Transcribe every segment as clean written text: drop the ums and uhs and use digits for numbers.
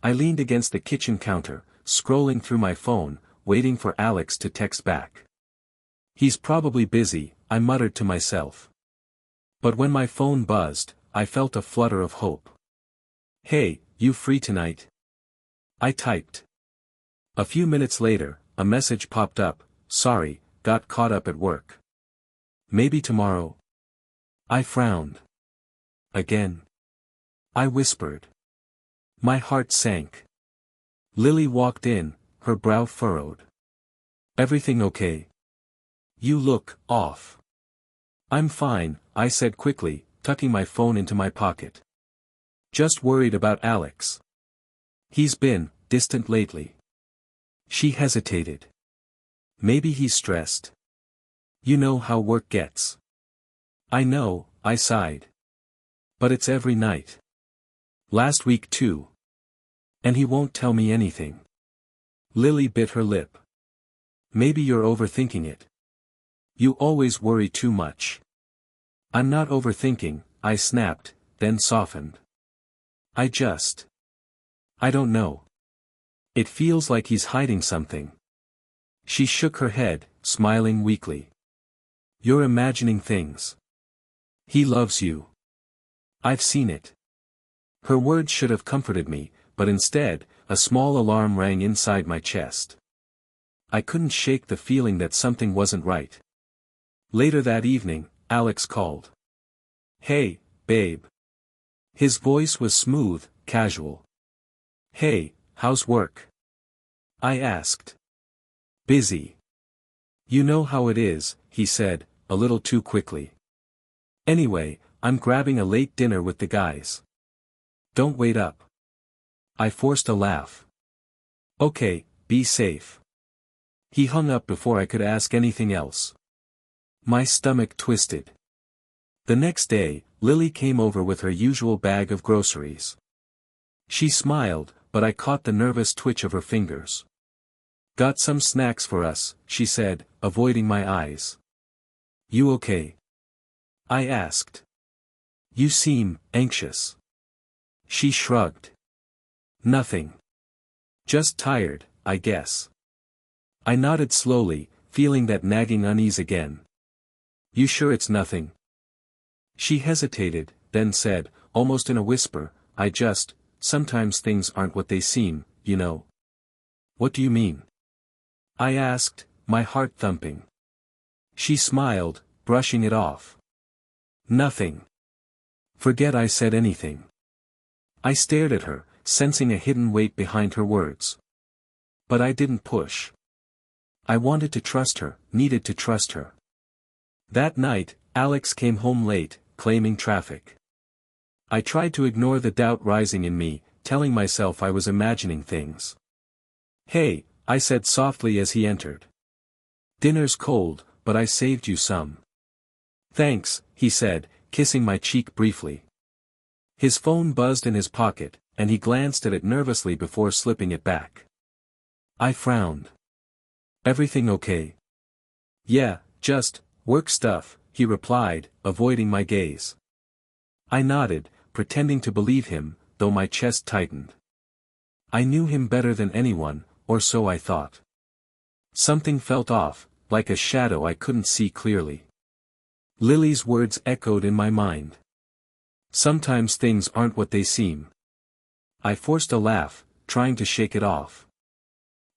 I leaned against the kitchen counter, scrolling through my phone, waiting for Alex to text back. He's probably busy, I muttered to myself. But when my phone buzzed, I felt a flutter of hope. Hey, you free tonight? I typed. A few minutes later, a message popped up, sorry, got caught up at work. Maybe tomorrow? I frowned. Again. I whispered. My heart sank. Lily walked in, her brow furrowed. Everything okay? You look off. I'm fine, I said quickly, tucking my phone into my pocket. Just worried about Alex. He's been distant lately. She hesitated. Maybe he's stressed. You know how work gets. I know, I sighed. But it's every night. Last week too. And he won't tell me anything. Lily bit her lip. Maybe you're overthinking it. You always worry too much. I'm not overthinking, I snapped, then softened. I don't know. It feels like he's hiding something. She shook her head, smiling weakly. You're imagining things. He loves you. I've seen it. Her words should have comforted me, but instead, a small alarm rang inside my chest. I couldn't shake the feeling that something wasn't right. Later that evening, Alex called. Hey, babe. His voice was smooth, casual. Hey, how's work? I asked. Busy. You know how it is, he said, a little too quickly. Anyway, I'm grabbing a late dinner with the guys. Don't wait up. I forced a laugh. Okay, be safe. He hung up before I could ask anything else. My stomach twisted. The next day, Lily came over with her usual bag of groceries. She smiled, but I caught the nervous twitch of her fingers. Got some snacks for us, she said, avoiding my eyes. You okay? I asked. You seem anxious. She shrugged. Nothing. Just tired, I guess. I nodded slowly, feeling that nagging unease again. You sure it's nothing? She hesitated, then said, almost in a whisper, sometimes things aren't what they seem, you know. What do you mean? I asked, my heart thumping. She smiled, brushing it off. Nothing. Forget I said anything. I stared at her, sensing a hidden weight behind her words. But I didn't push. I wanted to trust her, needed to trust her. That night, Alex came home late, claiming traffic. I tried to ignore the doubt rising in me, telling myself I was imagining things. Hey, I said softly as he entered. Dinner's cold, but I saved you some. Thanks, he said, kissing my cheek briefly. His phone buzzed in his pocket, and he glanced at it nervously before slipping it back. I frowned. Everything okay? Yeah, just work stuff, he replied, avoiding my gaze. I nodded, pretending to believe him, though my chest tightened. I knew him better than anyone, or so I thought. Something felt off, like a shadow I couldn't see clearly. Lily's words echoed in my mind. Sometimes things aren't what they seem. I forced a laugh, trying to shake it off.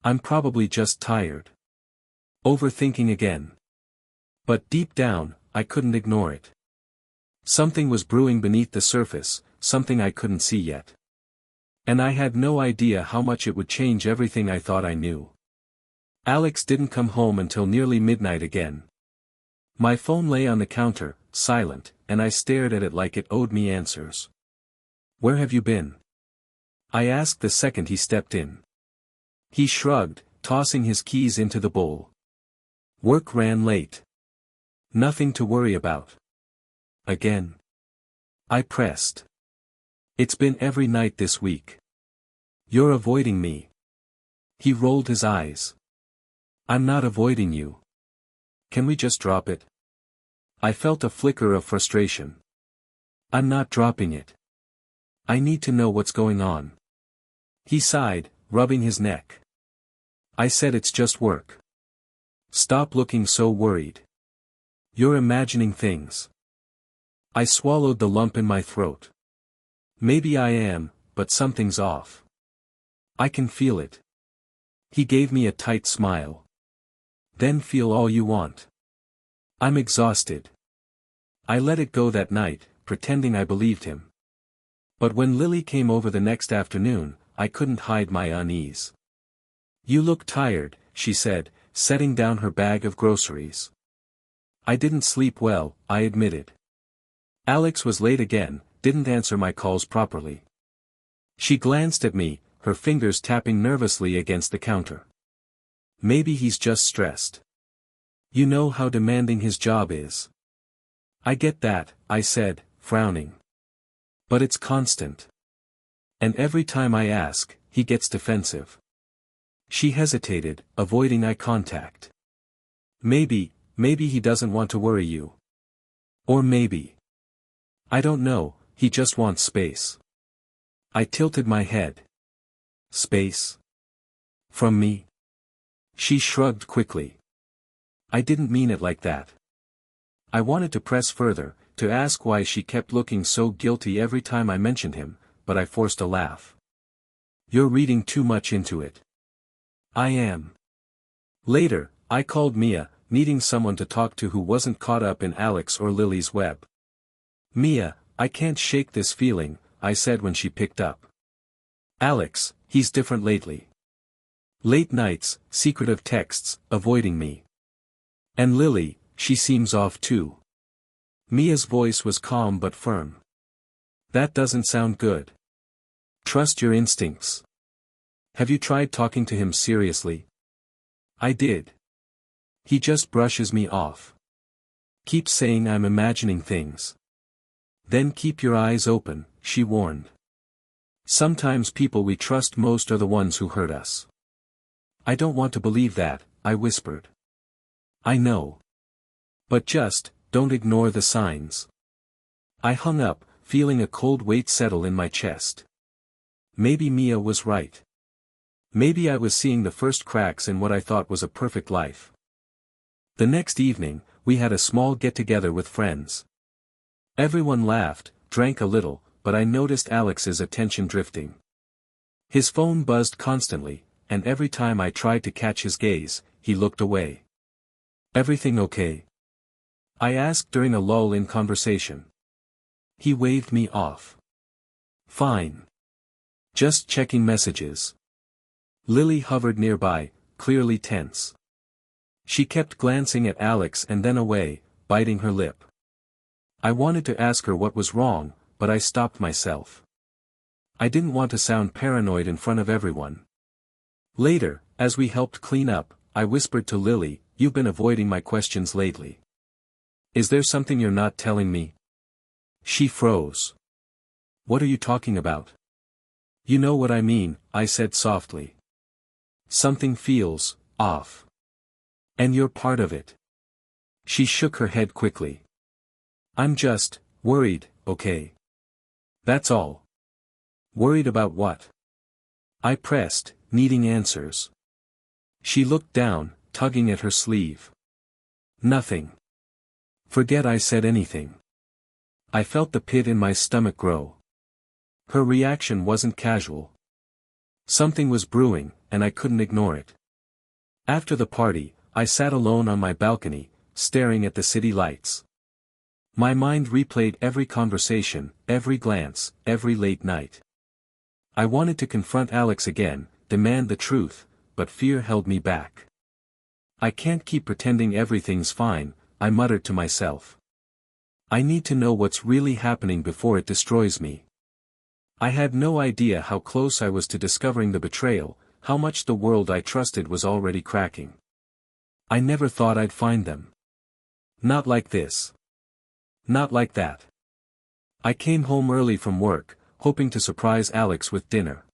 I'm probably just tired. Overthinking again. But deep down, I couldn't ignore it. Something was brewing beneath the surface, something I couldn't see yet. And I had no idea how much it would change everything I thought I knew. Alex didn't come home until nearly midnight again. My phone lay on the counter, silent, and I stared at it like it owed me answers. Where have you been? I asked the second he stepped in. He shrugged, tossing his keys into the bowl. Work ran late. Nothing to worry about. Again. I pressed. It's been every night this week. You're avoiding me. He rolled his eyes. I'm not avoiding you. Can we just drop it? I felt a flicker of frustration. I'm not dropping it. I need to know what's going on. He sighed, rubbing his neck. I said it's just work. Stop looking so worried. You're imagining things. I swallowed the lump in my throat. Maybe I am, but something's off. I can feel it. He gave me a tight smile. Then feel all you want. I'm exhausted. I let it go that night, pretending I believed him. But when Lily came over the next afternoon, I couldn't hide my unease. You look tired, she said, setting down her bag of groceries. I didn't sleep well, I admitted. Alex was late again, didn't answer my calls properly. She glanced at me, her fingers tapping nervously against the counter. Maybe he's just stressed. You know how demanding his job is. I get that, I said, frowning. But it's constant. And every time I ask, he gets defensive. She hesitated, avoiding eye contact. Maybe he doesn't want to worry you. Or maybe. I don't know, he just wants space. I tilted my head. Space? From me? She shrugged quickly. I didn't mean it like that. I wanted to press further, to ask why she kept looking so guilty every time I mentioned him, but I forced a laugh. You're reading too much into it. I am. Later, I called Mia, needing someone to talk to who wasn't caught up in Alex or Lily's web. Mia, I can't shake this feeling, I said when she picked up. Alex, he's different lately. Late nights, secretive texts, avoiding me. And Lily, she seems off too. Mia's voice was calm but firm. That doesn't sound good. Trust your instincts. Have you tried talking to him seriously? I did. He just brushes me off. Keep saying I'm imagining things. Then keep your eyes open, she warned. Sometimes people we trust most are the ones who hurt us. I don't want to believe that, I whispered. I know. But just, don't ignore the signs. I hung up, feeling a cold weight settle in my chest. Maybe Mia was right. Maybe I was seeing the first cracks in what I thought was a perfect life. The next evening, we had a small get-together with friends. Everyone laughed, drank a little, but I noticed Alex's attention drifting. His phone buzzed constantly, and every time I tried to catch his gaze, he looked away. Everything okay? I asked during a lull in conversation. He waved me off. Fine. Just checking messages. Lily hovered nearby, clearly tense. She kept glancing at Alex and then away, biting her lip. I wanted to ask her what was wrong, but I stopped myself. I didn't want to sound paranoid in front of everyone. Later, as we helped clean up, I whispered to Lily, "You've been avoiding my questions lately. Is there something you're not telling me?" She froze. What are you talking about? You know what I mean, I said softly. Something feels off. And you're part of it. She shook her head quickly. I'm just worried, okay? That's all. Worried about what? I pressed, needing answers. She looked down, tugging at her sleeve. Nothing. Forget I said anything. I felt the pit in my stomach grow. Her reaction wasn't casual. Something was brewing, and I couldn't ignore it. After the party, I sat alone on my balcony, staring at the city lights. My mind replayed every conversation, every glance, every late night. I wanted to confront Alex again, demand the truth, but fear held me back. I can't keep pretending everything's fine, I muttered to myself. I need to know what's really happening before it destroys me. I had no idea how close I was to discovering the betrayal, how much the world I trusted was already cracking. I never thought I'd find them. Not like this. Not like that. I came home early from work, hoping to surprise Alex with dinner.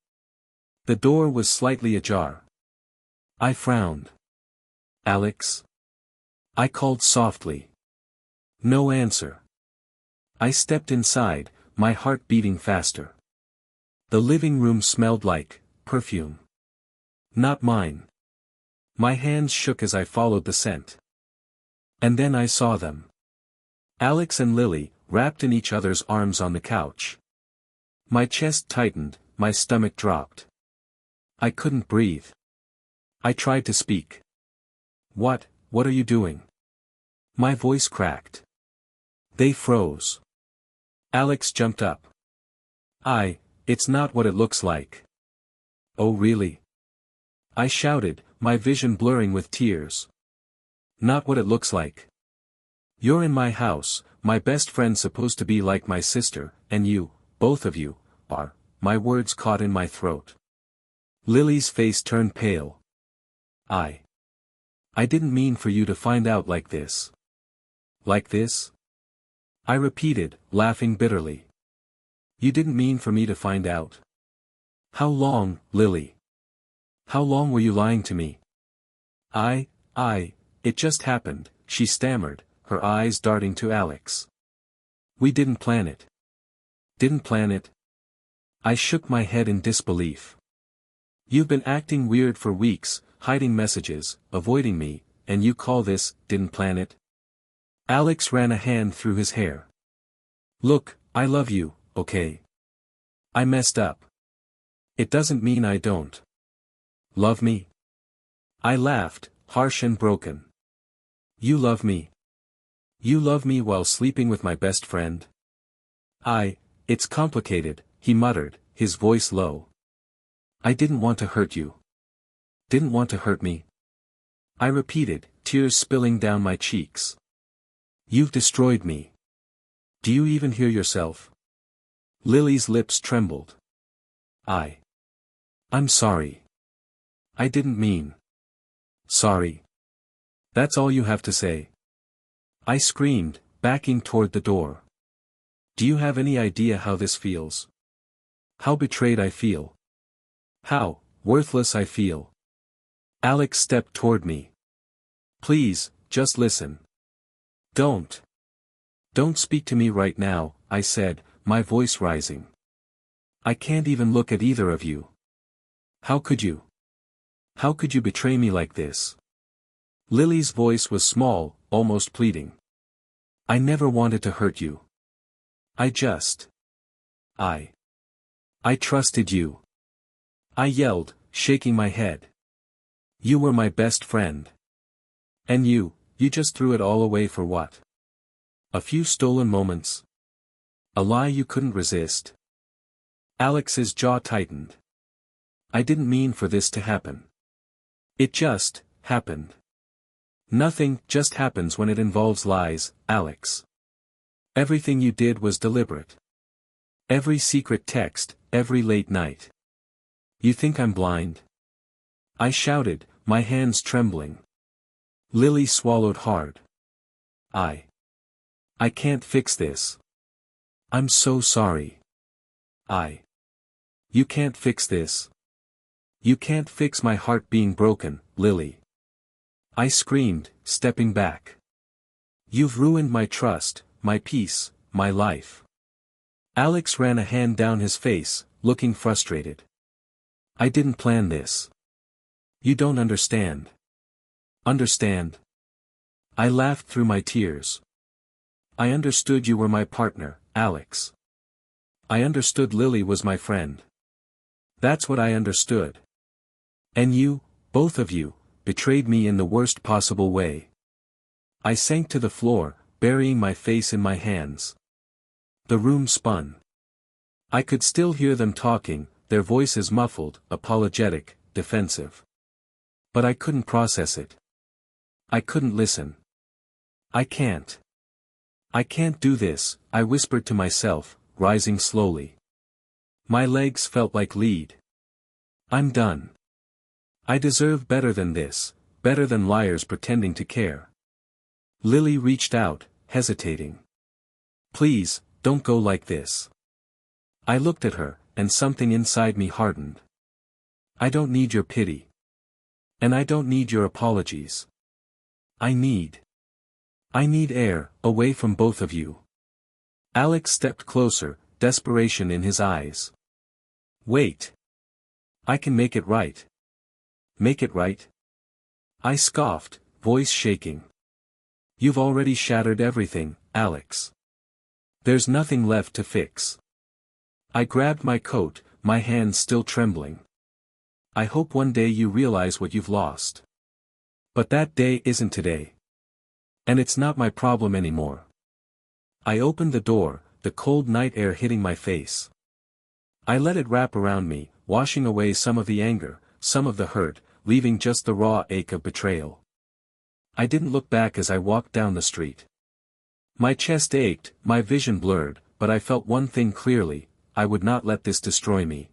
The door was slightly ajar. I frowned. Alex? I called softly. No answer. I stepped inside, my heart beating faster. The living room smelled like perfume. Not mine. My hands shook as I followed the scent. And then I saw them. Alex and Lily, wrapped in each other's arms on the couch. My chest tightened, my stomach dropped. I couldn't breathe. I tried to speak. What are you doing? My voice cracked. They froze. Alex jumped up. It's not what it looks like. Oh really? I shouted, my vision blurring with tears. Not what it looks like. You're in my house, my best friend's supposed to be like my sister, and you, both of you, are. My words caught in my throat. Lily's face turned pale. I didn't mean for you to find out like this. Like this? I repeated, laughing bitterly. You didn't mean for me to find out? How long, Lily? How long were you lying to me? It just happened, she stammered, her eyes darting to Alex. We didn't plan it. Didn't plan it? I shook my head in disbelief. You've been acting weird for weeks, hiding messages, avoiding me, and you call this, didn't plan it? Alex ran a hand through his hair. Look, I love you, okay? I messed up. It doesn't mean I don't. Love me? I laughed, harsh and broken. You love me? You love me while sleeping with my best friend? It's complicated, he muttered, his voice low. I didn't want to hurt you. Didn't want to hurt me? I repeated, tears spilling down my cheeks. You've destroyed me. Do you even hear yourself? Lily's lips trembled. I'm sorry. I didn't mean. Sorry. That's all you have to say. I screamed, backing toward the door. Do you have any idea how this feels? How betrayed I feel. How worthless I feel. Alex stepped toward me. Please, just listen. Don't speak to me right now, I said, my voice rising. I can't even look at either of you. How could you? How could you betray me like this? Lily's voice was small, almost pleading. I never wanted to hurt you. I trusted you. I yelled, shaking my head. You were my best friend. And you just threw it all away for what? A few stolen moments? A lie you couldn't resist? Alex's jaw tightened. I didn't mean for this to happen. It just happened. Nothing just happens when it involves lies, Alex. Everything you did was deliberate. Every secret text, every late night. You think I'm blind? I shouted, my hands trembling. Lily swallowed hard. I can't fix this. I'm so sorry. You can't fix this. You can't fix my heart being broken, Lily. I screamed, stepping back. You've ruined my trust, my peace, my life. Alex ran a hand down his face, looking frustrated. I didn't plan this. You don't understand. Understand? I laughed through my tears. I understood you were my partner, Alex. I understood Lily was my friend. That's what I understood. And you, both of you, betrayed me in the worst possible way. I sank to the floor, burying my face in my hands. The room spun. I could still hear them talking, their voices muffled, apologetic, defensive. But I couldn't process it. I couldn't listen. I can't do this, I whispered to myself, rising slowly. My legs felt like lead. I'm done. I deserve better than this, better than liars pretending to care. Lily reached out, hesitating. Please, don't go like this. I looked at her, and something inside me hardened. I don't need your pity. And I don't need your apologies. I need air, away from both of you. Alex stepped closer, desperation in his eyes. Wait. I can make it right. Make it right? I scoffed, voice shaking. You've already shattered everything, Alex. There's nothing left to fix. I grabbed my coat, my hands still trembling. I hope one day you realize what you've lost. But that day isn't today. And it's not my problem anymore. I opened the door, the cold night air hitting my face. I let it wrap around me, washing away some of the anger, some of the hurt, leaving just the raw ache of betrayal. I didn't look back as I walked down the street. My chest ached, my vision blurred, but I felt one thing clearly: I would not let this destroy me.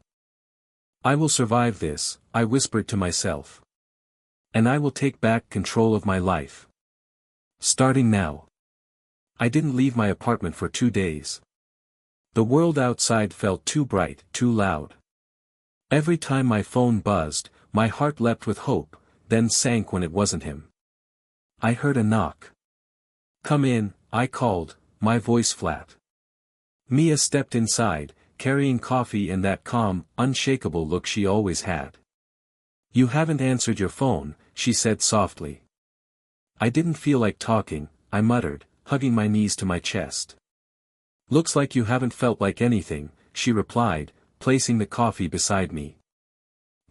I will survive this, I whispered to myself. And I will take back control of my life. Starting now. I didn't leave my apartment for 2 days. The world outside felt too bright, too loud. Every time my phone buzzed, my heart leapt with hope, then sank when it wasn't him. I heard a knock. Come in, I called, my voice flat. Mia stepped inside, carrying coffee and that calm, unshakable look she always had. You haven't answered your phone, she said softly. I didn't feel like talking, I muttered, hugging my knees to my chest. Looks like you haven't felt like anything, she replied, placing the coffee beside me.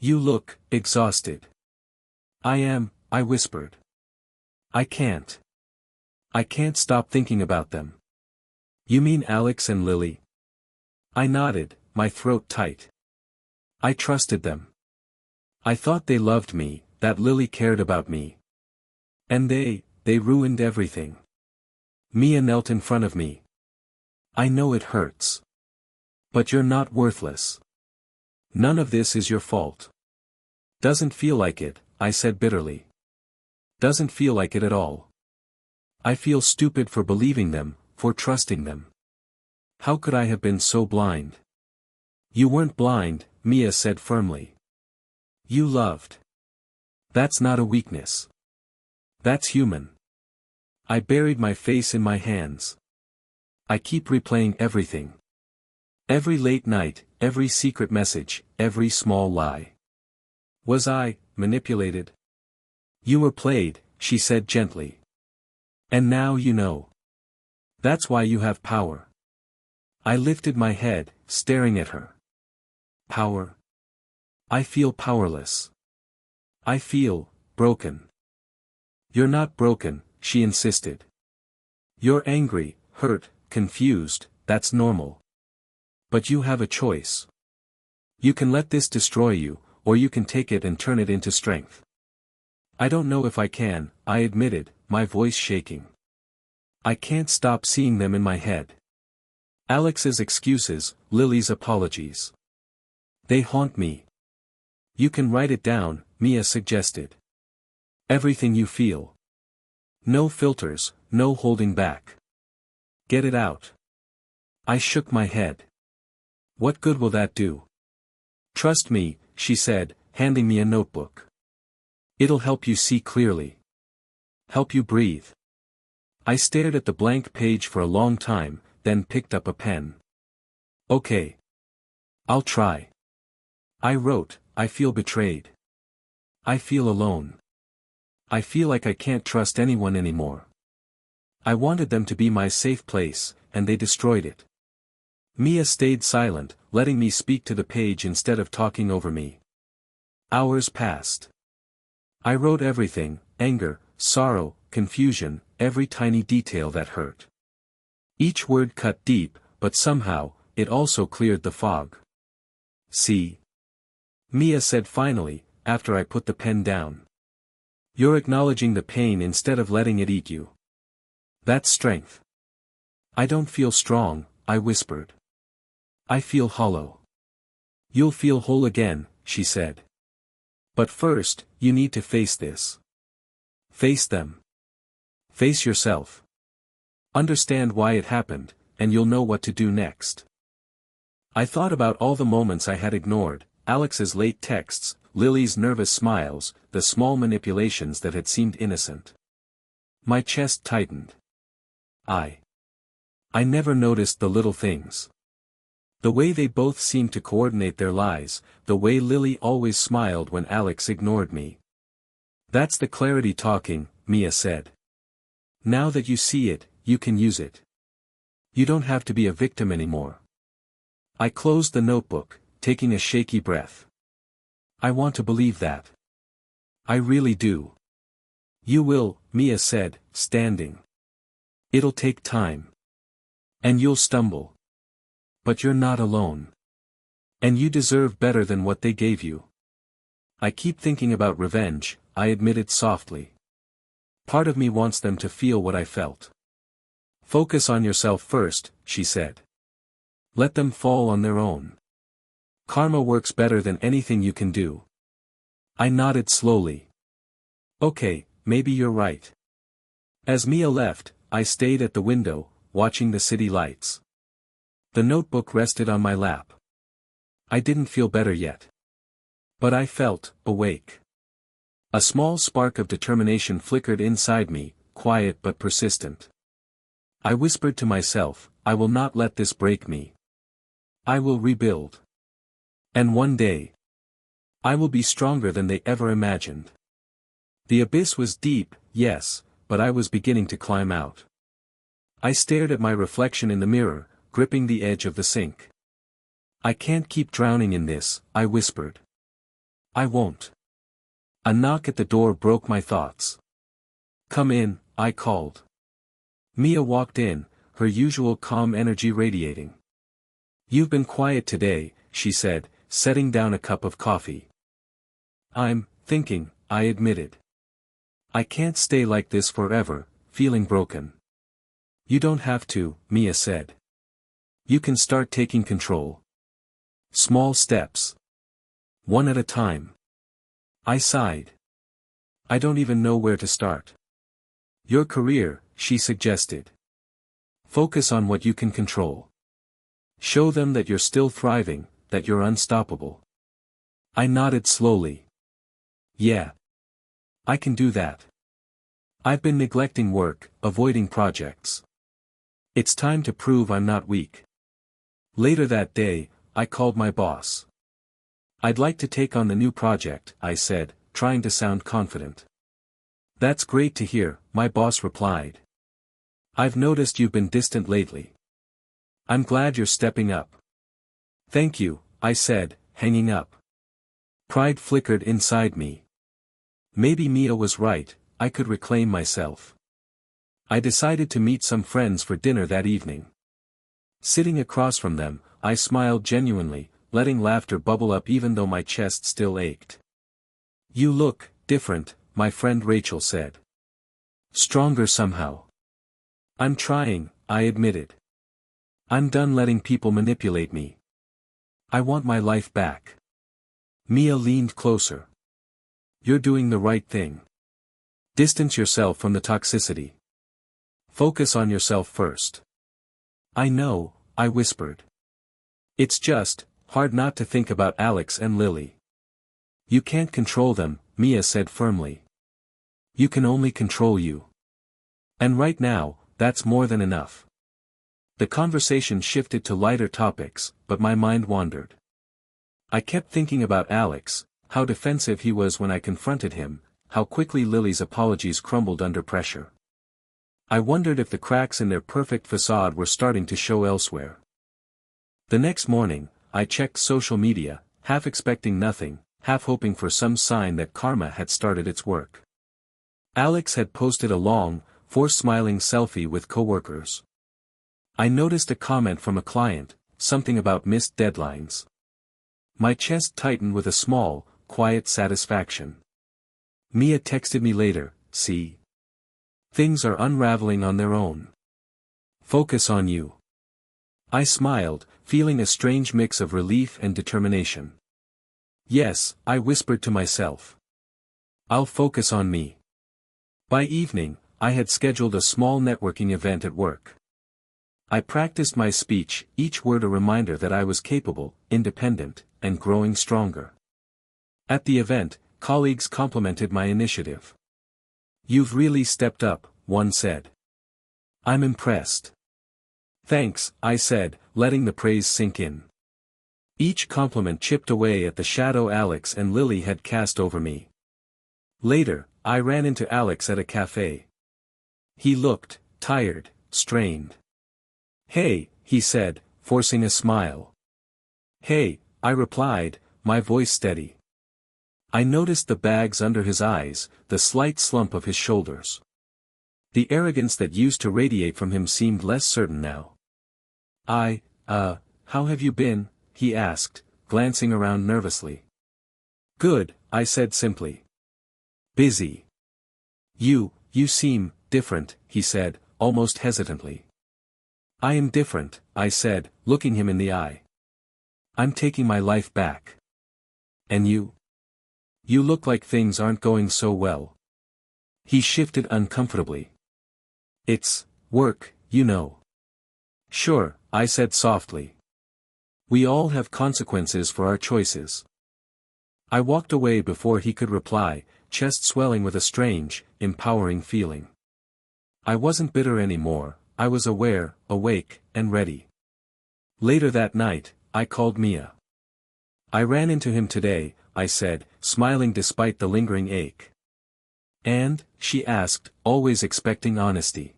You look exhausted. I am, I whispered. I can't stop thinking about them. You mean Alex and Lily? I nodded, my throat tight. I trusted them. I thought they loved me, that Lily cared about me. And they ruined everything. Mia knelt in front of me. I know it hurts. But you're not worthless. None of this is your fault. Doesn't feel like it, I said bitterly. Doesn't feel like it at all. I feel stupid for believing them, for trusting them. How could I have been so blind? You weren't blind, Mia said firmly. You loved. That's not a weakness. That's human. I buried my face in my hands. I keep replaying everything. Every late night, every secret message, every small lie. Was I manipulated? You were played, she said gently. And now you know. That's why you have power. I lifted my head, staring at her. Power? I feel powerless. I feel broken. You're not broken, she insisted. You're angry, hurt, confused, that's normal. But you have a choice. You can let this destroy you, or you can take it and turn it into strength. I don't know if I can, I admitted, my voice shaking. I can't stop seeing them in my head. Alex's excuses, Lily's apologies. They haunt me. You can write it down, Mia suggested. Everything you feel. No filters, no holding back. Get it out. I shook my head. What good will that do? Trust me, she said, handing me a notebook. It'll help you see clearly. Help you breathe. I stared at the blank page for a long time, then picked up a pen. Okay. I'll try. I wrote, I feel betrayed. I feel alone. I feel like I can't trust anyone anymore. I wanted them to be my safe place, and they destroyed it. Mia stayed silent, letting me speak to the page instead of talking over me. Hours passed. I wrote everything: anger, sorrow, confusion, every tiny detail that hurt. Each word cut deep, but somehow, it also cleared the fog. See? Mia said finally, after I put the pen down. You're acknowledging the pain instead of letting it eat you. That's strength. I don't feel strong, I whispered. I feel hollow. You'll feel whole again, she said. But first, you need to face this. Face them. Face yourself. Understand why it happened, and you'll know what to do next. I thought about all the moments I had ignored, Alex's late texts, Lily's nervous smiles, the small manipulations that had seemed innocent. My chest tightened. I never noticed the little things. The way they both seemed to coordinate their lies, the way Lily always smiled when Alex ignored me. That's the clarity talking, Mia said. Now that you see it, you can use it. You don't have to be a victim anymore. I closed the notebook, taking a shaky breath. I want to believe that. I really do. You will, Mia said, standing. It'll take time. And you'll stumble. But you're not alone. And you deserve better than what they gave you. I keep thinking about revenge, I admitted softly. Part of me wants them to feel what I felt. Focus on yourself first, she said. Let them fall on their own. Karma works better than anything you can do. I nodded slowly. Okay, maybe you're right. As Mia left, I stayed at the window, watching the city lights. The notebook rested on my lap. I didn't feel better yet. But I felt awake. A small spark of determination flickered inside me, quiet but persistent. I whispered to myself, I will not let this break me. I will rebuild. And one day, I will be stronger than they ever imagined. The abyss was deep, yes, but I was beginning to climb out. I stared at my reflection in the mirror, gripping the edge of the sink. I can't keep drowning in this, I whispered. I won't. A knock at the door broke my thoughts. Come in, I called. Mia walked in, her usual calm energy radiating. You've been quiet today, she said, setting down a cup of coffee. I'm thinking, I admitted. I can't stay like this forever, feeling broken. You don't have to, Mia said. You can start taking control. Small steps. One at a time. I sighed. I don't even know where to start. Your career, she suggested. Focus on what you can control. Show them that you're still thriving, that you're unstoppable. I nodded slowly. Yeah. I can do that. I've been neglecting work, avoiding projects. It's time to prove I'm not weak. Later that day, I called my boss. I'd like to take on the new project, I said, trying to sound confident. That's great to hear, my boss replied. I've noticed you've been distant lately. I'm glad you're stepping up. Thank you, I said, hanging up. Pride flickered inside me. Maybe Mia was right, I could reclaim myself. I decided to meet some friends for dinner that evening. Sitting across from them, I smiled genuinely, letting laughter bubble up even though my chest still ached. You look different, my friend Rachel said. Stronger somehow. I'm trying, I admitted. I'm done letting people manipulate me. I want my life back. Mia leaned closer. You're doing the right thing. Distance yourself from the toxicity. Focus on yourself first. I know, I whispered. It's just hard not to think about Alex and Lily. You can't control them, Mia said firmly. You can only control you. And right now, that's more than enough. The conversation shifted to lighter topics, but my mind wandered. I kept thinking about Alex, how defensive he was when I confronted him, how quickly Lily's apologies crumbled under pressure. I wondered if the cracks in their perfect facade were starting to show elsewhere. The next morning, I checked social media, half expecting nothing, half hoping for some sign that karma had started its work. Alex had posted a long, forced smiling selfie with coworkers. I noticed a comment from a client, something about missed deadlines. My chest tightened with a small, quiet satisfaction. Mia texted me later, see? Things are unraveling on their own. Focus on you. I smiled, feeling a strange mix of relief and determination. Yes, I whispered to myself. I'll focus on me. By evening, I had scheduled a small networking event at work. I practiced my speech, each word a reminder that I was capable, independent, and growing stronger. At the event, colleagues complimented my initiative. You've really stepped up, one said. I'm impressed. Thanks, I said, letting the praise sink in. Each compliment chipped away at the shadow Alex and Lily had cast over me. Later, I ran into Alex at a cafe. He looked tired, strained. "Hey," he said, forcing a smile. "Hey," I replied, my voice steady. I noticed the bags under his eyes, the slight slump of his shoulders. The arrogance that used to radiate from him seemed less certain now. How have you been?" he asked, glancing around nervously. "Good," I said simply. "Busy." You seem different," he said, almost hesitantly. "I am different," I said, looking him in the eye. "I'm taking my life back." "And you? You look like things aren't going so well." He shifted uncomfortably. "It's work, you know." "Sure," I said softly. "We all have consequences for our choices." I walked away before he could reply, chest swelling with a strange, empowering feeling. I wasn't bitter anymore, I was aware, awake, and ready. Later that night, I called Mia. "I ran into him today," I said, smiling despite the lingering ache. "And?" she asked, always expecting honesty.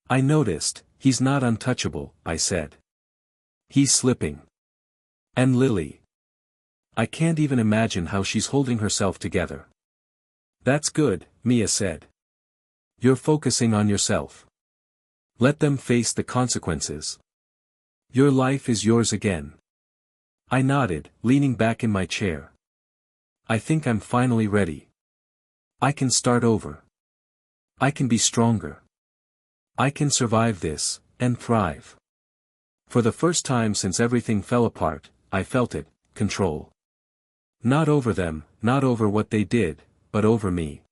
"I noticed, he's not untouchable," I said. "He's slipping." "And Lily? I can't even imagine how she's holding herself together." "That's good," Mia said. "You're focusing on yourself. Let them face the consequences. Your life is yours again." I nodded, leaning back in my chair. "I think I'm finally ready. I can start over. I can be stronger. I can survive this, and thrive." For the first time since everything fell apart, I felt it, control. Not over them, not over what they did, but over me.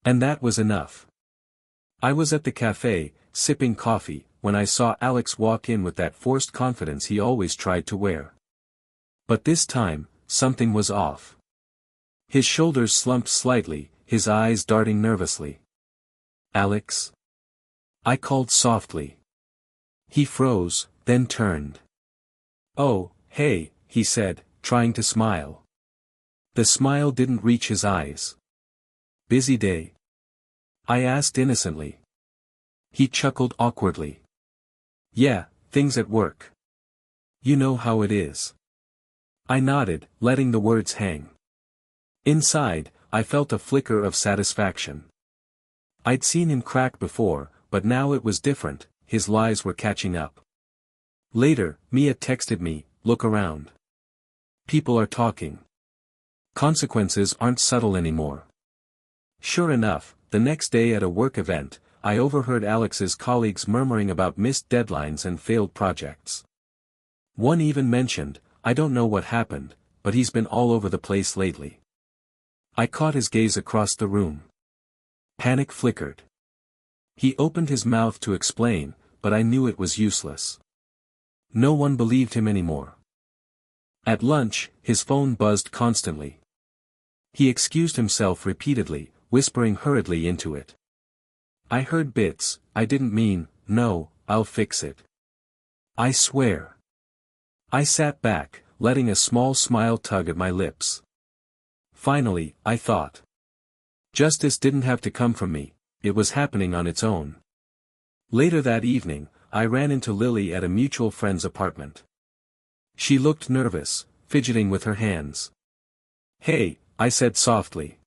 And that was enough. I was at the cafe, sipping coffee, when I saw Alex walk in with that forced confidence he always tried to wear. But this time, something was off. His shoulders slumped slightly, his eyes darting nervously. "Alex?" I called softly. He froze, then turned. "Oh, hey," he said, trying to smile. The smile didn't reach his eyes. "Busy day?" I asked innocently. He chuckled awkwardly. "Yeah, things at work. You know how it is." I nodded, letting the words hang. Inside, I felt a flicker of satisfaction. I'd seen him crack before, but now it was different, his lies were catching up. Later, Mia texted me, "Look around. People are talking. Consequences aren't subtle anymore." Sure enough, the next day at a work event, I overheard Alex's colleagues murmuring about missed deadlines and failed projects. One even mentioned, "I don't know what happened, but he's been all over the place lately." I caught his gaze across the room. Panic flickered. He opened his mouth to explain, but I knew it was useless. No one believed him anymore. At lunch, his phone buzzed constantly. He excused himself repeatedly, whispering hurriedly into it. I heard bits, "I didn't mean, no, I'll fix it. I swear." I sat back, letting a small smile tug at my lips. Finally, I thought. Justice didn't have to come from me, it was happening on its own. Later that evening, I ran into Lily at a mutual friend's apartment. She looked nervous, fidgeting with her hands. "Hey," I said softly.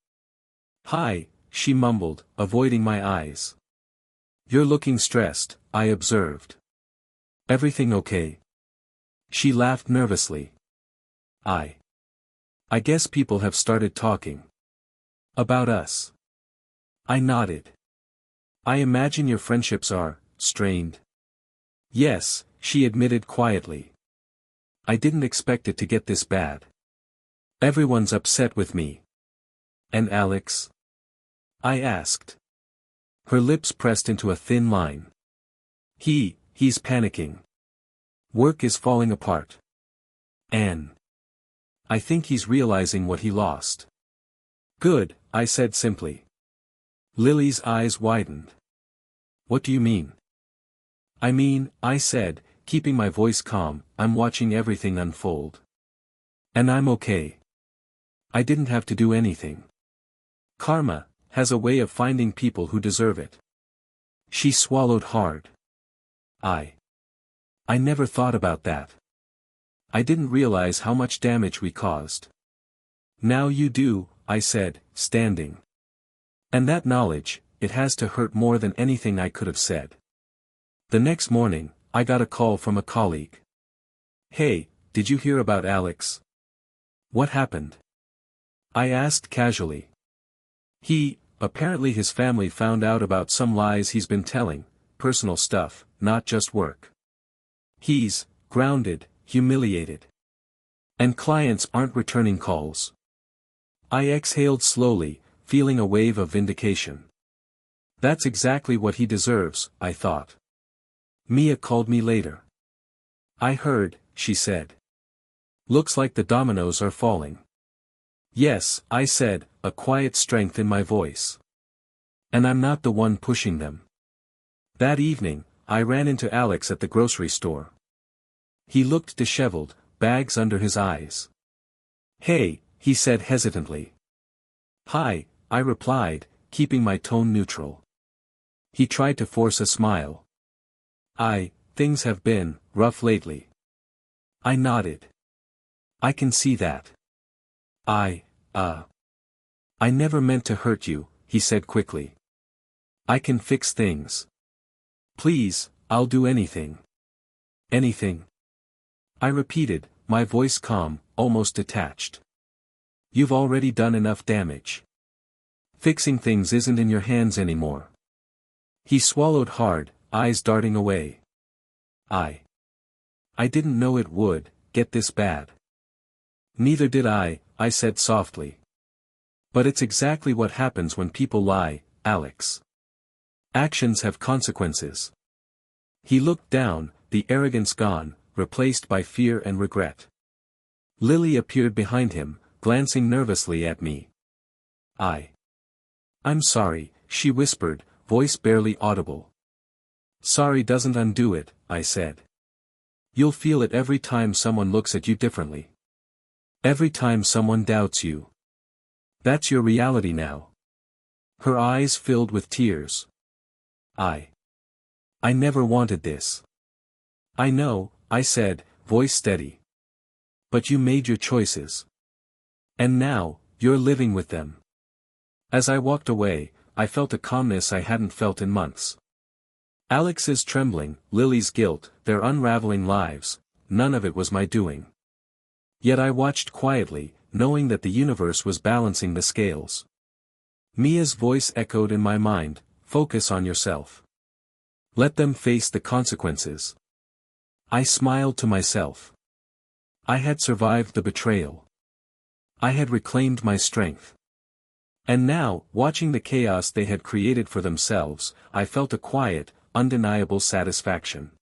"Hi," she mumbled, avoiding my eyes. "You're looking stressed," I observed. "Everything okay?" She laughed nervously. I guess people have started talking. About us." I nodded. "I imagine your friendships are strained." "Yes," she admitted quietly. "I didn't expect it to get this bad. Everyone's upset with me." "And Alex?" I asked. Her lips pressed into a thin line. He's panicking. Work is falling apart. Anne. I think he's realizing what he lost." "Good," I said simply. Lily's eyes widened. "What do you mean?" "I mean," I said, keeping my voice calm, I'm watching everything unfold. And I'm okay. I didn't have to do anything. Karma has a way of finding people who deserve it. She swallowed hard. I never thought about that. I didn't realize how much damage we caused. Now you do, I said, standing. And that knowledge, it has to hurt more than anything I could have said. The next morning, I got a call from a colleague. Hey, did you hear about Alex? What happened? I asked casually. Apparently his family found out about some lies he's been telling, personal stuff, not just work. He's grounded, humiliated. And clients aren't returning calls. I exhaled slowly, feeling a wave of vindication. That's exactly what he deserves, I thought. Mia called me later. I heard, she said. Looks like the dominoes are falling. Yes, I said, a quiet strength in my voice. And I'm not the one pushing them. That evening, I ran into Alex at the grocery store. He looked disheveled, bags under his eyes. Hey, he said hesitantly. Hi, I replied, keeping my tone neutral. He tried to force a smile. Things have been rough lately. I nodded. I can see that. I never meant to hurt you, he said quickly. I can fix things. Please, I'll do anything. Anything. I repeated, my voice calm, almost detached. You've already done enough damage. Fixing things isn't in your hands anymore. He swallowed hard, eyes darting away. I didn't know it would get this bad. Neither did I said softly. But it's exactly what happens when people lie, Alex. Actions have consequences. He looked down, the arrogance gone, replaced by fear and regret. Lily appeared behind him, glancing nervously at me. I'm sorry, she whispered, voice barely audible. Sorry doesn't undo it, I said. You'll feel it every time someone looks at you differently. Every time someone doubts you. That's your reality now. Her eyes filled with tears. I never wanted this. I know, I said, voice steady. But you made your choices. And now, you're living with them. As I walked away, I felt a calmness I hadn't felt in months. Alex's trembling, Lily's guilt, their unraveling lives, none of it was my doing. Yet I watched quietly, knowing that the universe was balancing the scales. Mia's voice echoed in my mind, focus on yourself. Let them face the consequences. I smiled to myself. I had survived the betrayal. I had reclaimed my strength. And now, watching the chaos they had created for themselves, I felt a quiet, undeniable satisfaction.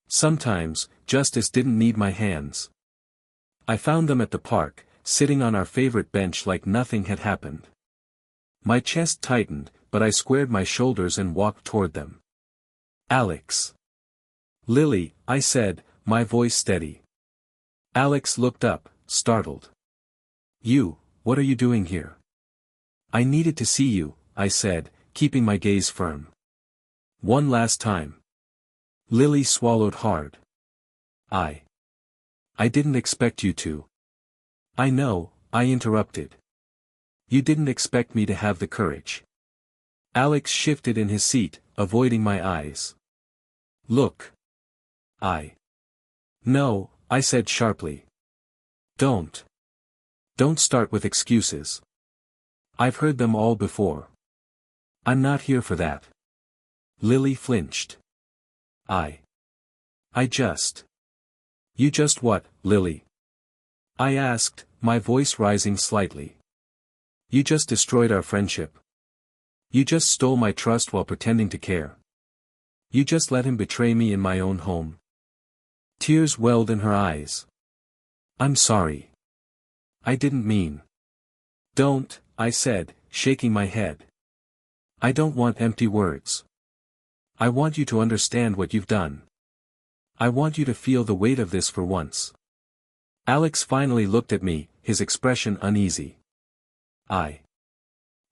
Sometimes, justice didn't need my hands. I found them at the park, sitting on our favorite bench like nothing had happened. My chest tightened, but I squared my shoulders and walked toward them. Alex. Lily, I said, my voice steady. Alex looked up, startled. What are you doing here? I needed to see you, I said, keeping my gaze firm. One last time. Lily swallowed hard. I didn't expect you to. I know, I interrupted. You didn't expect me to have the courage. Alex shifted in his seat, avoiding my eyes. Look. No, I said sharply. Don't start with excuses. I've heard them all before. I'm not here for that. Lily flinched. You just what, Lily? I asked, my voice rising slightly. You just destroyed our friendship. You just stole my trust while pretending to care. You just let him betray me in my own home. Tears welled in her eyes. I'm sorry. I didn't mean. Don't, I said, shaking my head. I don't want empty words. I want you to understand what you've done. I want you to feel the weight of this for once. Alex finally looked at me, his expression uneasy.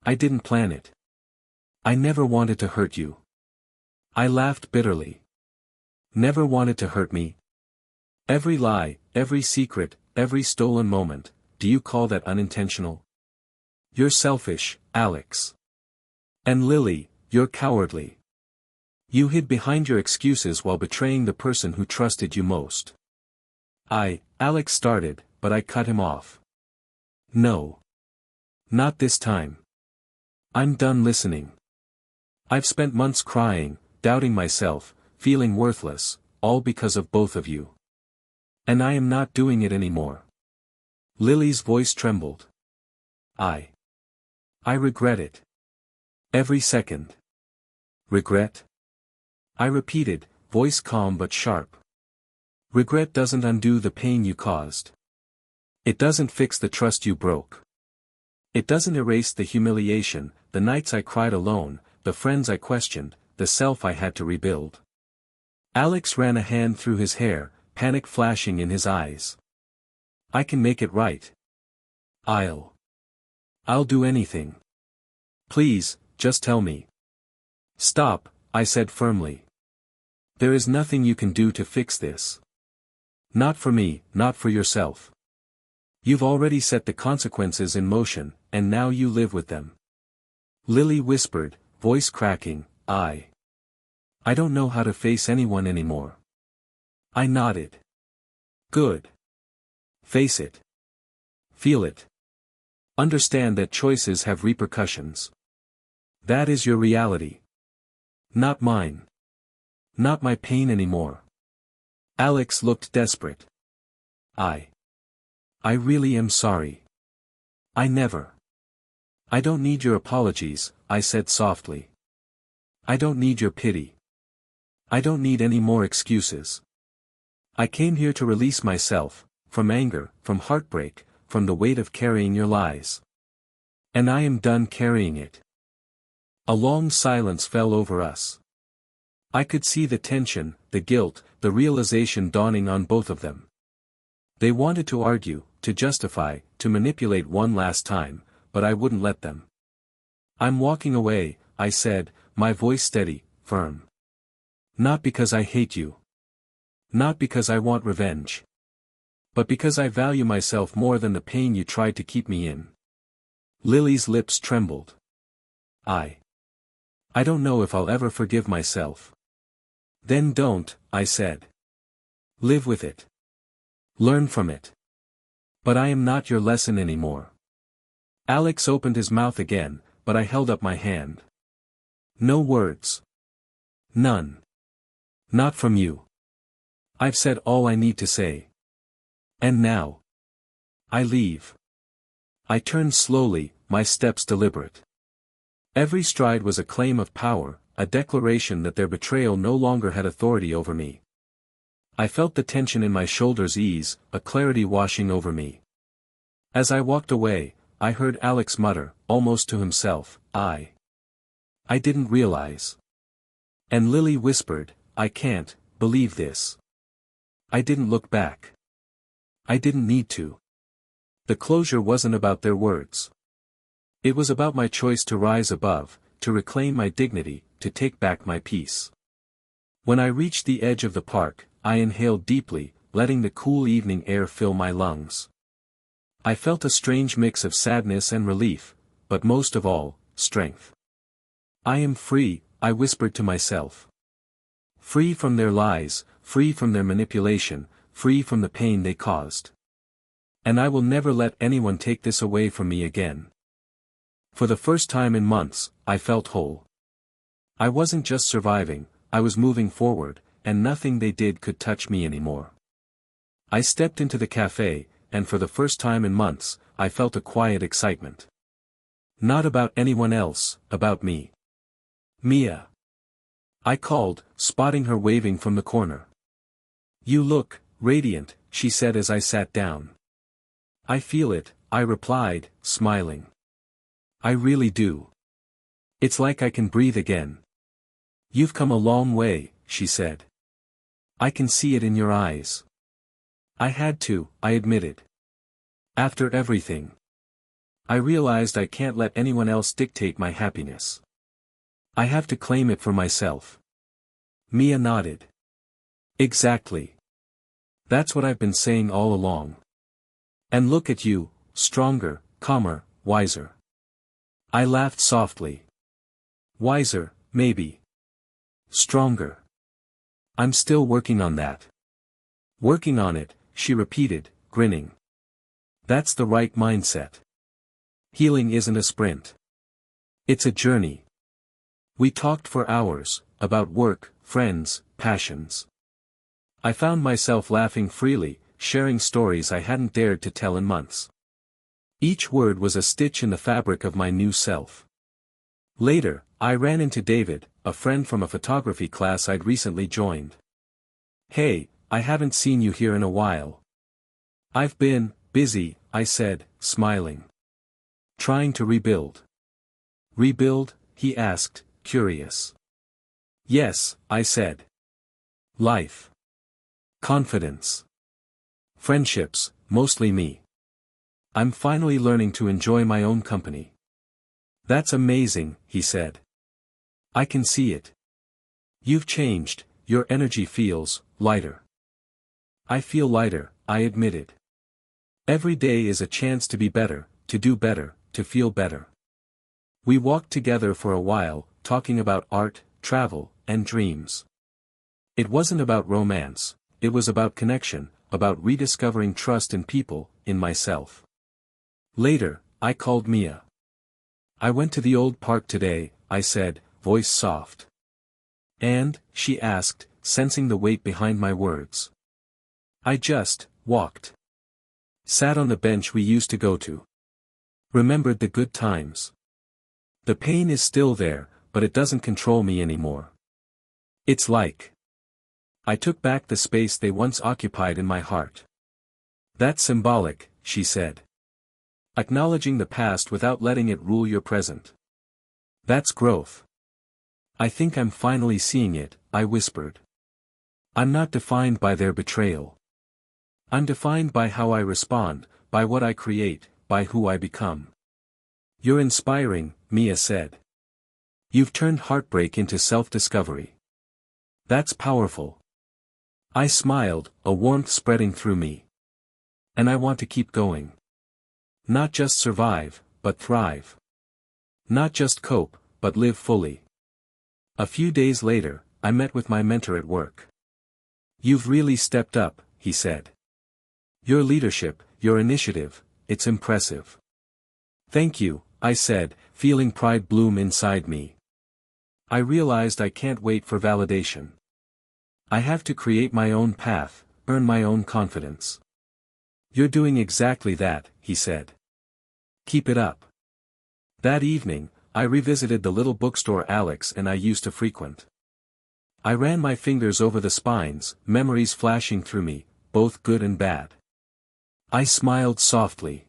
I didn't plan it. I never wanted to hurt you. I laughed bitterly. Never wanted to hurt me? Every lie, every secret, every stolen moment, do you call that unintentional? You're selfish, Alex. And Lily, you're cowardly. You hid behind your excuses while betraying the person who trusted you most. Alex started, but I cut him off. No. Not this time. I'm done listening. I've spent months crying, doubting myself, feeling worthless, all because of both of you. And I am not doing it anymore. Lily's voice trembled. I regret it. Every second. Regret? I repeated, voice calm but sharp. Regret doesn't undo the pain you caused. It doesn't fix the trust you broke. It doesn't erase the humiliation, the nights I cried alone, the friends I questioned, the self I had to rebuild. Alex ran a hand through his hair, panic flashing in his eyes. I can make it right. I'll do anything. Please, just tell me. Stop, I said firmly. There is nothing you can do to fix this. Not for me, not for yourself. You've already set the consequences in motion, and now you live with them. Lily whispered, voice cracking, I don't know how to face anyone anymore. I nodded. Good. Face it. Feel it. Understand that choices have repercussions. That is your reality. Not mine. Not my pain anymore. Alex looked desperate. I really am sorry. I don't need your apologies, I said softly. I don't need your pity. I don't need any more excuses. I came here to release myself, from anger, from heartbreak, from the weight of carrying your lies. And I am done carrying it. A long silence fell over us. I could see the tension, the guilt, the realization dawning on both of them. They wanted to argue, to justify, to manipulate one last time, but I wouldn't let them. I'm walking away, I said, my voice steady, firm. Not because I hate you. Not because I want revenge. But because I value myself more than the pain you tried to keep me in. Lily's lips trembled. I don't know if I'll ever forgive myself. Then don't, I said. Live with it. Learn from it. But I am not your lesson anymore. Alex opened his mouth again, but I held up my hand. No words. None. Not from you. I've said all I need to say. And now. I leave. I turned slowly, my steps deliberate. Every stride was a claim of power, a declaration that their betrayal no longer had authority over me. I felt the tension in my shoulders ease, a clarity washing over me. As I walked away, I heard Alex mutter, almost to himself, I didn't realize. And Lily whispered, I can't believe this. I didn't look back. I didn't need to. The closure wasn't about their words. It was about my choice to rise above, to reclaim my dignity, to take back my peace. When I reached the edge of the park, I inhaled deeply, letting the cool evening air fill my lungs. I felt a strange mix of sadness and relief, but most of all, strength. I am free, I whispered to myself. Free from their lies, free from their manipulation, free from the pain they caused. And I will never let anyone take this away from me again. For the first time in months, I felt whole. I wasn't just surviving, I was moving forward, and nothing they did could touch me anymore. I stepped into the cafe, and for the first time in months, I felt a quiet excitement. Not about anyone else, about me. Mia. I called, spotting her waving from the corner. You look radiant, she said as I sat down. I feel it, I replied, smiling. I really do. It's like I can breathe again. You've come a long way, she said. I can see it in your eyes. I had to, I admitted. After everything. I realized I can't let anyone else dictate my happiness. I have to claim it for myself. Mia nodded. Exactly. That's what I've been saying all along. And look at you, stronger, calmer, wiser. I laughed softly. Wiser, maybe. Stronger. I'm still working on that. Working on it, she repeated, grinning. That's the right mindset. Healing isn't a sprint. It's a journey. We talked for hours, about work, friends, passions. I found myself laughing freely, sharing stories I hadn't dared to tell in months. Each word was a stitch in the fabric of my new self. Later, I ran into David, a friend from a photography class I'd recently joined. Hey, I haven't seen you here in a while. I've been busy, I said, smiling. Trying to rebuild. Rebuild? He asked, curious. Yes, I said. Life. Confidence. Friendships, mostly me. I'm finally learning to enjoy my own company. That's amazing, he said. I can see it. You've changed, your energy feels lighter. I feel lighter, I admitted. Every day is a chance to be better, to do better, to feel better. We walked together for a while, talking about art, travel, and dreams. It wasn't about romance, it was about connection, about rediscovering trust in people, in myself. Later, I called Mia. I went to the old park today, I said, voice soft. And, she asked, sensing the weight behind my words. I just walked. Sat on the bench we used to go to. Remembered the good times. The pain is still there, but it doesn't control me anymore. It's like I took back the space they once occupied in my heart. That's symbolic, she said. Acknowledging the past without letting it rule your present. That's growth. I think I'm finally seeing it, I whispered. I'm not defined by their betrayal. I'm defined by how I respond, by what I create, by who I become. You're inspiring, Mia said. You've turned heartbreak into self-discovery. That's powerful. I smiled, a warmth spreading through me. And I want to keep going. Not just survive, but thrive. Not just cope, but live fully. A few days later, I met with my mentor at work. You've really stepped up, he said. Your leadership, your initiative, it's impressive. Thank you, I said, feeling pride bloom inside me. I realized I can't wait for validation. I have to create my own path, earn my own confidence. You're doing exactly that, he said. Keep it up. That evening, I revisited the little bookstore Alex and I used to frequent. I ran my fingers over the spines, memories flashing through me, both good and bad. I smiled softly.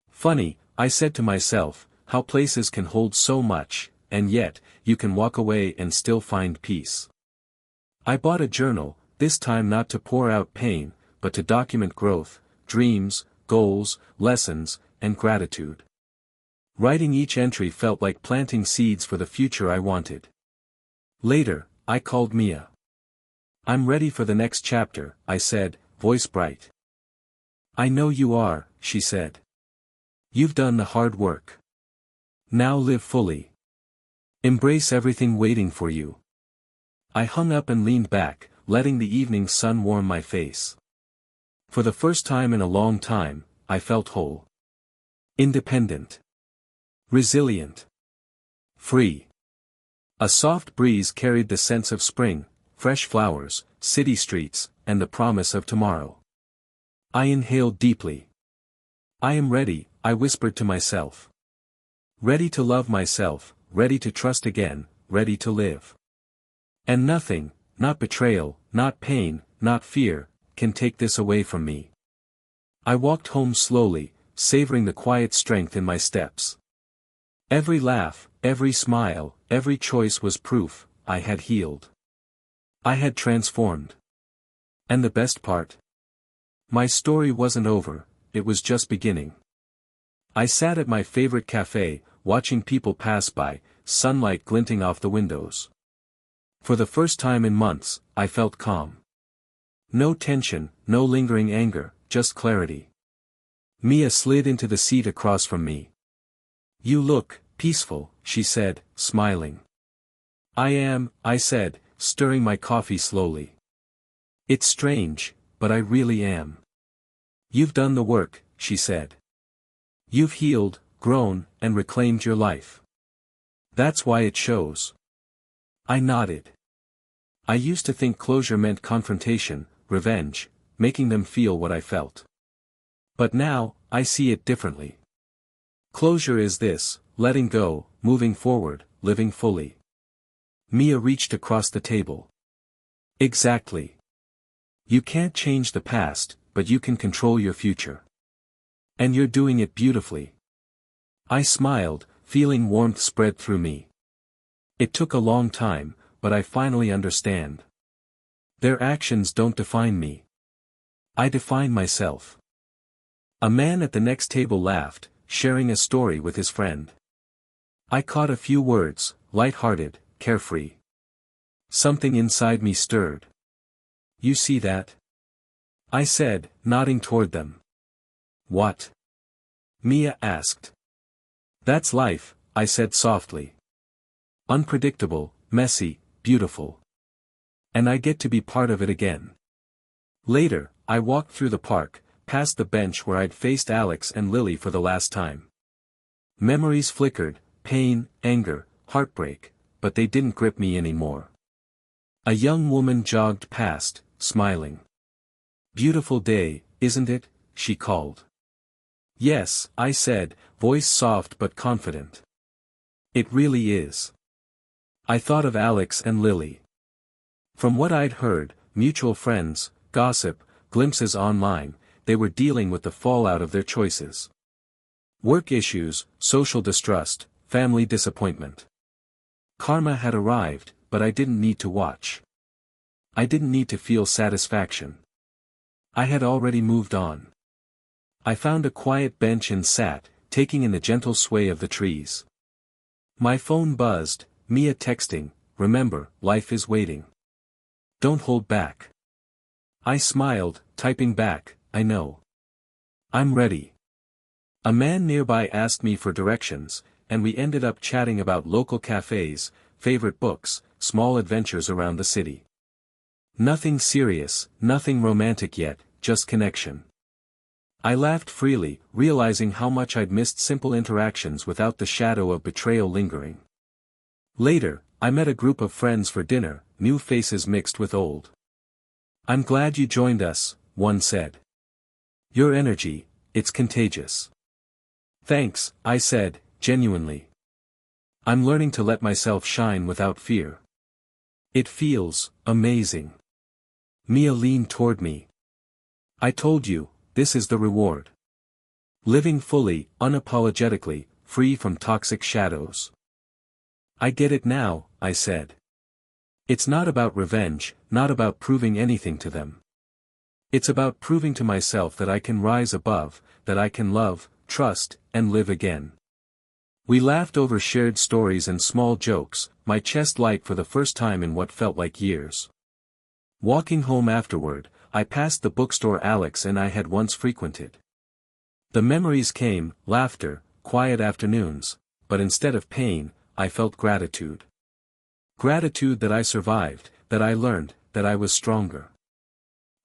Funny, I said to myself, how places can hold so much, and yet, you can walk away and still find peace. I bought a journal, this time not to pour out pain, but to document growth, dreams, goals, lessons, and gratitude. Writing each entry felt like planting seeds for the future I wanted. Later, I called Mia. I'm ready for the next chapter, I said, voice bright. I know you are, she said. You've done the hard work. Now live fully. Embrace everything waiting for you. I hung up and leaned back, letting the evening sun warm my face. For the first time in a long time, I felt whole. Independent. Resilient. Free. A soft breeze carried the sense of spring, fresh flowers, city streets, and the promise of tomorrow. I inhaled deeply. I am ready, I whispered to myself. Ready to love myself, ready to trust again, ready to live. And nothing, not betrayal, not pain, not fear, can take this away from me. I walked home slowly, savoring the quiet strength in my steps. Every laugh, every smile, every choice was proof, I had healed. I had transformed. And the best part? My story wasn't over, it was just beginning. I sat at my favorite cafe, watching people pass by, sunlight glinting off the windows. For the first time in months, I felt calm. No tension, no lingering anger, just clarity. Mia slid into the seat across from me. "You look peaceful," she said, smiling. "I am," I said, stirring my coffee slowly. "It's strange, but I really am." "You've done the work," she said. "You've healed, grown, and reclaimed your life. That's why it shows." I nodded. I used to think closure meant confrontation, revenge, making them feel what I felt. But now, I see it differently. Closure is this: letting go, moving forward, living fully. Mia reached across the table. Exactly. You can't change the past, but you can control your future. And you're doing it beautifully. I smiled, feeling warmth spread through me. It took a long time, but I finally understand. Their actions don't define me. I define myself. A man at the next table laughed, sharing a story with his friend. I caught a few words, light-hearted, carefree. Something inside me stirred. "You see that?" I said, nodding toward them. "What?" Mia asked. "That's life," I said softly. "Unpredictable, messy, beautiful. And I get to be part of it again." Later, I walked through the park, past the bench where I'd faced Alex and Lily for the last time. Memories flickered, pain, anger, heartbreak, but they didn't grip me anymore. A young woman jogged past, smiling. "Beautiful day, isn't it?" she called. "Yes," I said, voice soft but confident. "It really is." I thought of Alex and Lily. From what I'd heard, mutual friends, gossip, glimpses online, they were dealing with the fallout of their choices. Work issues, social distrust, family disappointment. Karma had arrived, but I didn't need to watch. I didn't need to feel satisfaction. I had already moved on. I found a quiet bench and sat, taking in the gentle sway of the trees. My phone buzzed, Mia texting, "Remember, life is waiting. Don't hold back." I smiled, typing back, "I know. I'm ready." A man nearby asked me for directions, and we ended up chatting about local cafes, favorite books, small adventures around the city. Nothing serious, nothing romantic yet, just connection. I laughed freely, realizing how much I'd missed simple interactions without the shadow of betrayal lingering. Later, I met a group of friends for dinner, new faces mixed with old. "I'm glad you joined us," one said. "Your energy, it's contagious." "Thanks," I said, genuinely. "I'm learning to let myself shine without fear. It feels amazing." Mia leaned toward me. "I told you, this is the reward. Living fully, unapologetically, free from toxic shadows." "I get it now," I said. "It's not about revenge, not about proving anything to them. It's about proving to myself that I can rise above, that I can love, trust, and live again." We laughed over shared stories and small jokes, my chest light for the first time in what felt like years. Walking home afterward, I passed the bookstore Alex and I had once frequented. The memories came, laughter, quiet afternoons, but instead of pain, I felt gratitude. Gratitude that I survived, that I learned, that I was stronger.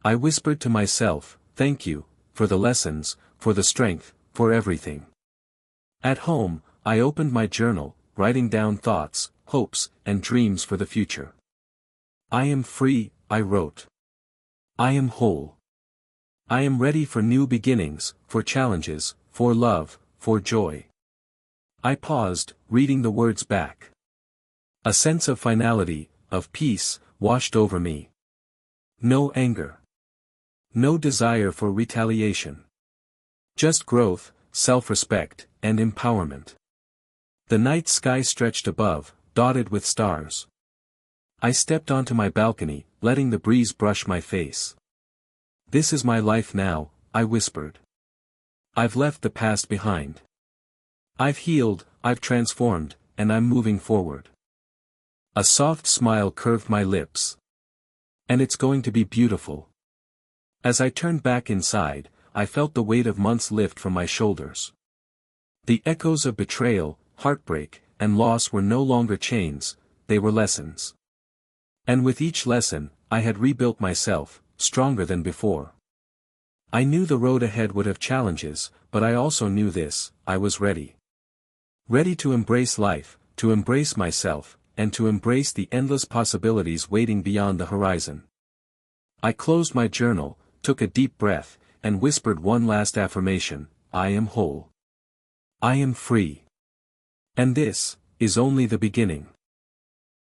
I whispered to myself, "Thank you, for the lessons, for the strength, for everything." At home, I opened my journal, writing down thoughts, hopes, and dreams for the future. "I am free," I wrote. "I am whole. I am ready for new beginnings, for challenges, for love, for joy." I paused, reading the words back. A sense of finality, of peace, washed over me. No anger. No desire for retaliation. Just growth, self-respect, and empowerment. The night sky stretched above, dotted with stars. I stepped onto my balcony, letting the breeze brush my face. This is my life now, I whispered. I've left the past behind. I've healed, I've transformed, and I'm moving forward. A soft smile curved my lips. And it's going to be beautiful. As I turned back inside, I felt the weight of months lift from my shoulders. The echoes of betrayal, heartbreak, and loss were no longer chains, they were lessons. And with each lesson, I had rebuilt myself, stronger than before. I knew the road ahead would have challenges, but I also knew this, I was ready. Ready to embrace life, to embrace myself, and to embrace the endless possibilities waiting beyond the horizon. I closed my journal, took a deep breath, and whispered one last affirmation, I am whole. I am free. And this is only the beginning.